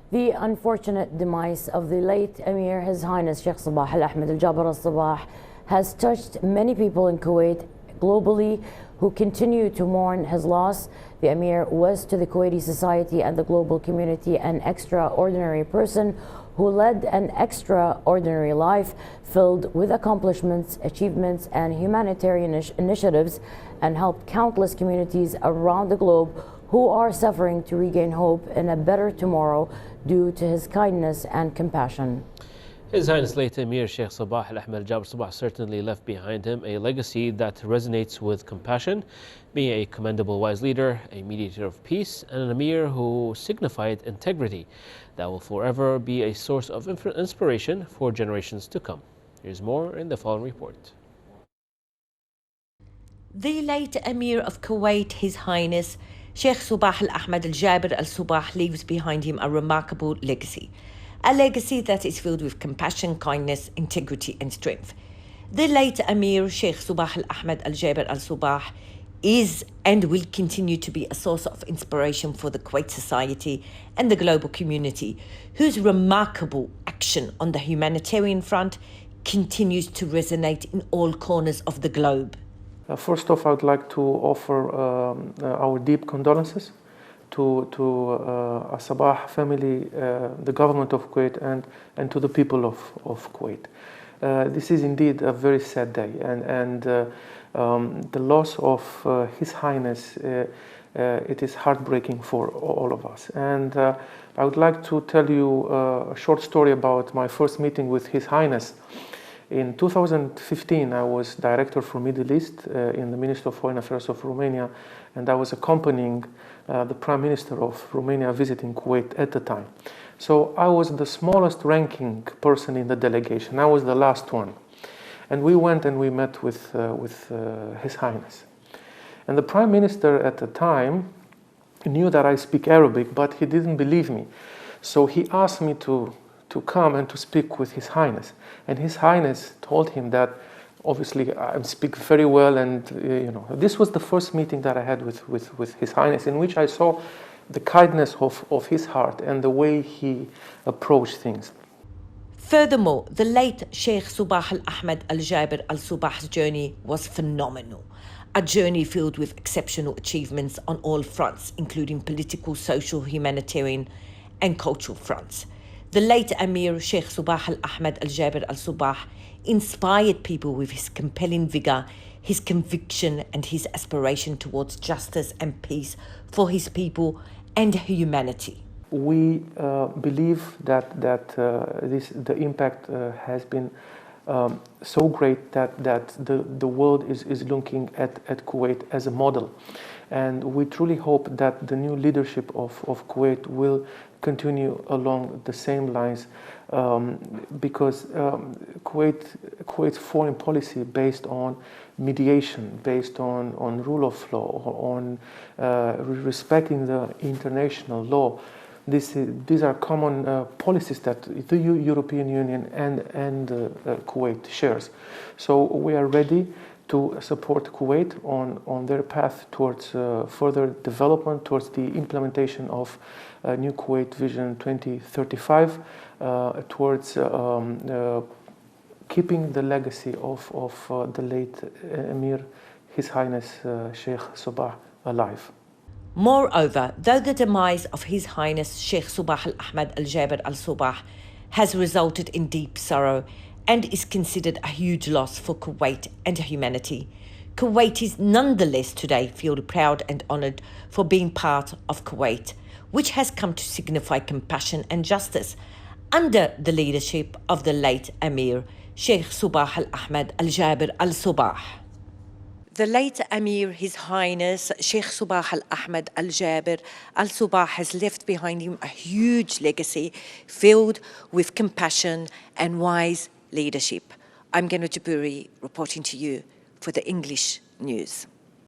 The unfortunate demise of the late Emir, His Highness Sheikh Sabah Al Ahmed Al Jaber Al Sabah, has touched many people in Kuwait globally who continue to mourn his loss. The Emir was to the Kuwaiti society and the global community an extraordinary person who led an extraordinary life filled with accomplishments, achievements, and humanitarian initiatives, and helped countless communities around the globe who are suffering to regain hope in a better tomorrow due to his kindness and compassion. His Highness Late Amir Sheikh Sabah Al Ahmed Al Jaber Sabah certainly left behind him a legacy that resonates with compassion, being a commendable wise leader, a mediator of peace, and an Emir who signified integrity that will forever be a source of inspiration for generations to come. Here's more in the following report. The late Emir of Kuwait, His Highness Sheikh Sabah Al Ahmed Al Jaber Al Sabah, leaves behind him a remarkable legacy. A legacy that is filled with compassion, kindness, integrity and strength. The late Emir Sheikh Sabah Al Ahmed Al Jaber Al Sabah is and will continue to be a source of inspiration for the Kuwait society and the global community, whose remarkable action on the humanitarian front continues to resonate in all corners of the globe. First off, I would like to offer our deep condolences to Sabah family, the government of Kuwait, and to the people of Kuwait. This is indeed a very sad day, and the loss of His Highness, it is heartbreaking for all of us. And I would like to tell you a short story about my first meeting with His Highness. In 2015, I was director for Middle East in the Ministry of Foreign Affairs of Romania, and I was accompanying the Prime Minister of Romania visiting Kuwait at the time. So I was the smallest ranking person in the delegation. I was the last one. And we went and we met with His Highness. And the Prime Minister at the time knew that I speak Arabic, but he didn't believe me. So he asked me to come and to speak with His Highness. And His Highness told him that obviously I speak very well, and this was the first meeting that I had with His Highness, in which I saw the kindness of his heart and the way he approached things. Furthermore, the late Sheikh Sabah Al Ahmed Al Jaber Al Sabah's journey was phenomenal. A journey filled with exceptional achievements on all fronts, including political, social, humanitarian and cultural fronts. The late Emir Sheikh Sabah Al Ahmed Al Jaber Al Sabah inspired people with his compelling vigor, his conviction and his aspiration towards justice and peace for his people and humanity. We believe that the impact has been so great that the world is looking at Kuwait as a model. And we truly hope that the new leadership of Kuwait will continue along the same lines, because Kuwait's foreign policy based on mediation, based on rule of law, on respecting the international law, these are common policies that the European Union and Kuwait shares. So we are ready to support Kuwait on their path towards further development, towards the implementation of New Kuwait Vision 2035, towards keeping the legacy of the late Emir, His Highness Sheikh Sabah, alive. Moreover, though the demise of His Highness Sheikh Sabah Al Ahmed Al Jaber Al Sabah has resulted in deep sorrow and is considered a huge loss for Kuwait and humanity, Kuwaitis nonetheless today feel proud and honoured for being part of Kuwait, which has come to signify compassion and justice under the leadership of the late Emir Sheikh Sabah Al Ahmed Al Jaber Al Sabah. The late Emir, His Highness Sheikh Sabah Al Ahmed Al Jaber Al Sabah, has left behind him a huge legacy filled with compassion and wise leadership. I'm Gano Jaburi reporting to you for the English News.